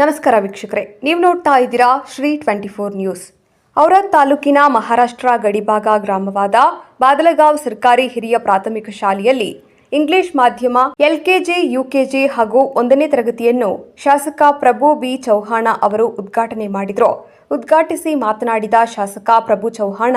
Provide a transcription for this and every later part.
ನಮಸ್ಕಾರ ವೀಕ್ಷಕರೇ, ನೀವು ನೋಡ್ತಾ ಇದ್ದೀರಾ ಶ್ರೀ 24 ನ್ಯೂಸ್. ಔರಾದ್ ತಾಲೂಕಿನ ಮಹಾರಾಷ್ಟ್ರ ಗಡಿಭಾಗ ಗ್ರಾಮವಾದ ಬಾದಲಗಾಂವ್ ಸರ್ಕಾರಿ ಹಿರಿಯ ಪ್ರಾಥಮಿಕ ಶಾಲೆಯಲ್ಲಿ ಇಂಗ್ಲಿಷ್ ಮಾಧ್ಯಮ ಎಲ್ಕೆಜಿ, ಯುಕೆಜಿ ಹಾಗೂ 1ನೇ ತರಗತಿಯನ್ನು ಶಾಸಕ ಪ್ರಭು ಬಿ ಚೌಹಾಣ ಅವರು ಉದ್ಘಾಟನೆ ಮಾಡಿದರು. ಉದ್ಘಾಟಿಸಿ ಮಾತನಾಡಿದ ಶಾಸಕ ಪ್ರಭು ಚೌಹಾಣ,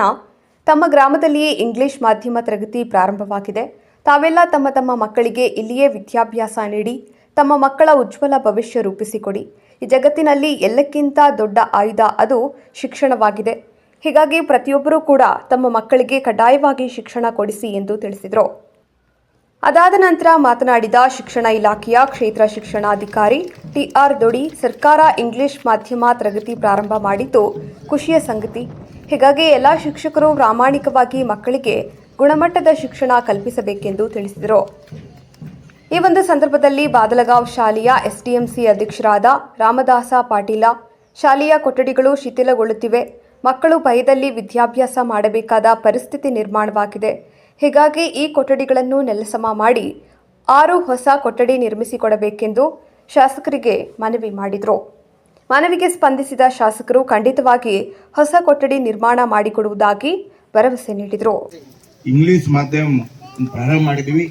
ತಮ್ಮ ಗ್ರಾಮದಲ್ಲಿಯೇ ಇಂಗ್ಲಿಷ್ ಮಾಧ್ಯಮ ತರಗತಿ ಪ್ರಾರಂಭವಾಗಿದೆ. ತಾವೆಲ್ಲ ತಮ್ಮ ಮಕ್ಕಳಿಗೆ ಇಲ್ಲಿಯೇ ವಿದ್ಯಾಭ್ಯಾಸ ನೀಡಿ ತಮ್ಮ ಮಕ್ಕಳ ಉಜ್ವಲ ಭವಿಷ್ಯ ರೂಪಿಸಿಕೊಡಿ. ಈ ಜಗತ್ತಿನಲ್ಲಿ ಎಲ್ಲಕ್ಕಿಂತ ದೊಡ್ಡ ಆಯುಧ ಅದು ಶಿಕ್ಷಣವಾಗಿದೆ. ಹೀಗಾಗಿ ಪ್ರತಿಯೊಬ್ಬರೂ ಕೂಡ ತಮ್ಮ ಮಕ್ಕಳಿಗೆ ಕಡ್ಡಾಯವಾಗಿ ಶಿಕ್ಷಣ ಕೊಡಿಸಿ ಎಂದು ತಿಳಿಸಿದರು. ಅದಾದ ನಂತರ ಮಾತನಾಡಿದ ಶಿಕ್ಷಣ ಇಲಾಖೆಯ ಕ್ಷೇತ್ರ ಶಿಕ್ಷಣಾಧಿಕಾರಿ ಟಿಆರ್ ದೊಡಿ, ಸರ್ಕಾರ ಇಂಗ್ಲಿಷ್ ಮಾಧ್ಯಮ ತರಗತಿ ಪ್ರಾರಂಭ ಮಾಡಿದ್ದು ಖುಷಿಯ ಸಂಗತಿ. ಹೀಗಾಗಿ ಎಲ್ಲ ಶಿಕ್ಷಕರು ಪ್ರಾಮಾಣಿಕವಾಗಿ ಮಕ್ಕಳಿಗೆ ಗುಣಮಟ್ಟದ ಶಿಕ್ಷಣ ಕಲ್ಪಿಸಬೇಕೆಂದು ತಿಳಿಸಿದರು. ಈ ಒಂದು ಸಂದರ್ಭದಲ್ಲಿ ಬಾದಲಗಾಂವ್ ಶಾಲೆಯ ಎಸ್ಡಿಎಂಸಿ ಅಧ್ಯಕ್ಷರಾದ ರಾಮದಾಸ ಪಾಟೀಲ, ಶಾಲೆಯ ಕೊಠಡಿಗಳು ಶಿಥಿಲಗೊಳ್ಳುತ್ತಿವೆ, ಮಕ್ಕಳು ಭಯದಲ್ಲಿ ವಿದ್ಯಾಭ್ಯಾಸ ಮಾಡಬೇಕಾದ ಪರಿಸ್ಥಿತಿ ನಿರ್ಮಾಣವಾಗಿದೆ. ಹೀಗಾಗಿ ಈ ಕೊಠಡಿಗಳನ್ನು ನೆಲಸಮ ಮಾಡಿ 6 ಹೊಸ ಕೊಠಡಿ ನಿರ್ಮಿಸಿಕೊಡಬೇಕೆಂದು ಶಾಸಕರಿಗೆ ಮನವಿ ಮಾಡಿದರು. ಮನವಿಗೆ ಸ್ಪಂದಿಸಿದ ಶಾಸಕರು ಖಂಡಿತವಾಗಿ ಹೊಸ ಕೊಠಡಿ ನಿರ್ಮಾಣ ಮಾಡಿಕೊಡುವುದಾಗಿ ಭರವಸೆ ನೀಡಿದರು. ಇಂಗ್ಲಿಷ್ ಮಾಧ್ಯಮ ಪ್ರಾರಂಭ ಮಾಡಿದ್ವಿ.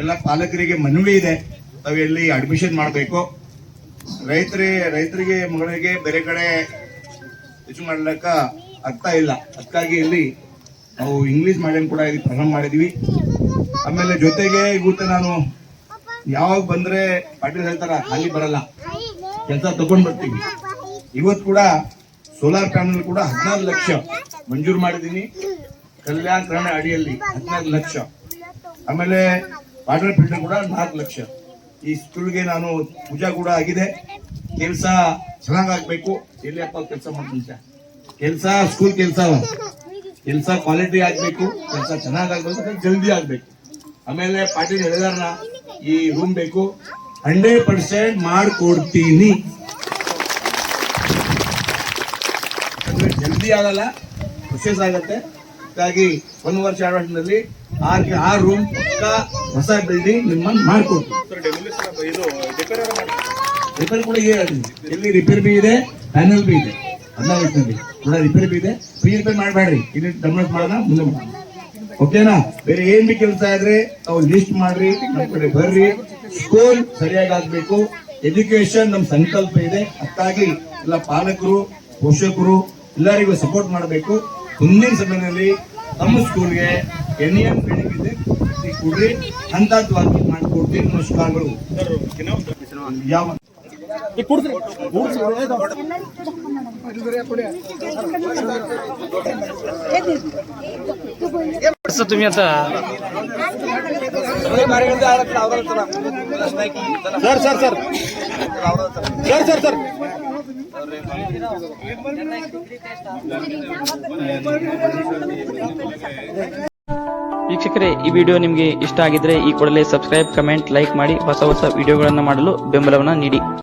ಎಲ್ಲ ಪಾಲಕರಿಗೆ ಮನವಿ ಇದೆ, ತಾವೆಲ್ಲಿ ಅಡ್ಮಿಷನ್ ಮಾಡಬೇಕು. ರೈತರಿಗೆ ಮಗಳಿಗೆ ಬೇರೆ ಕಡೆ ಹೆಚ್ಚು ಮಾಡ್ಲಿಕ್ಕ ಆಗ್ತಾ ಇಲ್ಲ. ಅದಕ್ಕಾಗಿ ಇಲ್ಲಿ ನಾವು ಇಂಗ್ಲಿಷ್ ಮಾಧ್ಯಮ ಕೂಡ ಇಲ್ಲಿ ಪ್ರಾರಂಭ ಮಾಡಿದ್ವಿ. ಆಮೇಲೆ ಜೊತೆಗೆ ಇವತ್ತು ನಾನು ಯಾವಾಗ ಬಂದ್ರೆ ಪಾಟೀಲ್ ಹೇಳ್ತಾರ ಅಲ್ಲಿ ಬರಲ್ಲ, ಕೆಲಸ ತಗೊಂಡ್ ಬರ್ತೀವಿ. ಇವತ್ತು ಕೂಡ ಸೋಲಾರ್ ಪ್ಯಾನಲ್ ಕೂಡ 14 ಲಕ್ಷ ಮಂಜೂರು ಮಾಡಿದೀನಿ. ಕಲ್ಯಾಣ ಕರ್ನಾಟಕ ಅಡಿಯಲ್ಲಿ 14 ಲಕ್ಷ. ಆಮೇಲೆ ವಾಟರ್ ಫಿಲ್ಟರ್ ಕೂಡ 4 ಲಕ್ಷ. ಈ ಸ್ಕೂಲ್ಗೆ ನಾನು ಪೂಜಾ ಕೂಡ ಆಗಿದೆ. ಕೆಲಸ ಚೆನ್ನಾಗಾಗ್ಬೇಕು. ಎಲ್ಲಿ ಅಪ್ಪ ಕೆಲಸ ಮಾಡ್ತೀನಿ, ಸ್ಕೂಲ್ ಕೆಲಸ ಕ್ವಾಲಿಟಿ ಆಗ್ಬೇಕು, ಕೆಲಸ ಚೆನ್ನಾಗಾಗ್ಬೇಕು, ಜಲ್ದಿ ಆಗ್ಬೇಕು. ಆಮೇಲೆ ಪಾಟೀಲ್ ಹೇಳಿದಾರನ ಈ ರೂಮ್ ಬೇಕು, 100% ಮಾಡ್ಕೊಡ್ತೀನಿ. ಜಲ್ದಿ ಆಗಲ್ಲ, ಪ್ರೊಸೆಸ್ ಆಗತ್ತೆ. ಹಾಗಾಗಿ 1 ವರ್ಷ 2 ವರ್ಷದಲ್ಲಿ 6 ರೂಮ್ ಹೊಸ ಬಿಲ್ಡಿಂಗ್ ನಿಮ್ಮನ್ನು ಮಾಡ್ಕೊಡ್ತೀವಿ. ರಿಪೇರ್ ಕೂಡ ಇದೆ, ಎಲ್ಲಿ ರಿಪೇರ್ ಬಿ ಇದೆ, ಪ್ಯಾನಲ್ ಬಿ ಇದೆ. 14 ಕೂಡ ರಿಪೇರ್ ಬಿ ಇದೆ. ಫ್ರೀ ರಿಪೇರ್ ಮಾಡಬೇಡ್ರಿ, ಇಲ್ಲಿ ಡಮ್ನಟ್ ಮಾಡೋಣ, ಮುಂದೆ ಮಾಡೋಣ. ಓಕೆನಾ? ಬೇರೆ ಏನ್ ಬಿ ಕೆಲಸ ಇದ್ರೆ ತಾವು ಲಿಸ್ಟ್ ಮಾಡ್ರಿ, ನಮ್ಮ ಕಡೆ ಬರ್ರಿ. ಸ್ಕೂಲ್ ಸರಿಯಾಗಿ ಆಗ್ಬೇಕು, ಎಜುಕೇಶನ್ ನಮ್ ಸಂಕಲ್ಪ ಇದೆ. ಅದಕ್ಕಾಗಿ ಎಲ್ಲ ಪಾಲಕರು, ಪೋಷಕರು ಎಲ್ಲರಿಗೂ ಸಪೋರ್ಟ್ ಮಾಡಬೇಕು. ಮುಂದಿನ ಸಮಯದಲ್ಲಿ ನಮ್ಮ ಸ್ಕೂಲ್ಗೆ NEM ಇದೆ ಕೊಡ್ರಿ, ಹಂತವಾಗಿ ಮಾಡಿಕೊಡ್ತೀನಿ. ನಮಸ್ಕಾರಗಳು. ಯಾವ तुम्ही आता सर ವೀಕ್ಷಕರೇ, ಈ ವಿಡಿಯೋ ನಿಮಗೆ ಇಷ್ಟ ಆಗಿದ್ರೆ ಈ ಕೂಡಲೇ ಸಬ್ಸ್ಕ್ರೈಬ್, ಕಮೆಂಟ್, ಲೈಕ್ ಮಾಡಿ ಹೊಸ ವಿಡಿಯೋಗಳನ್ನು ಮಾಡಲು ಬೆಂಬಲವನ್ನು ನೀಡಿ.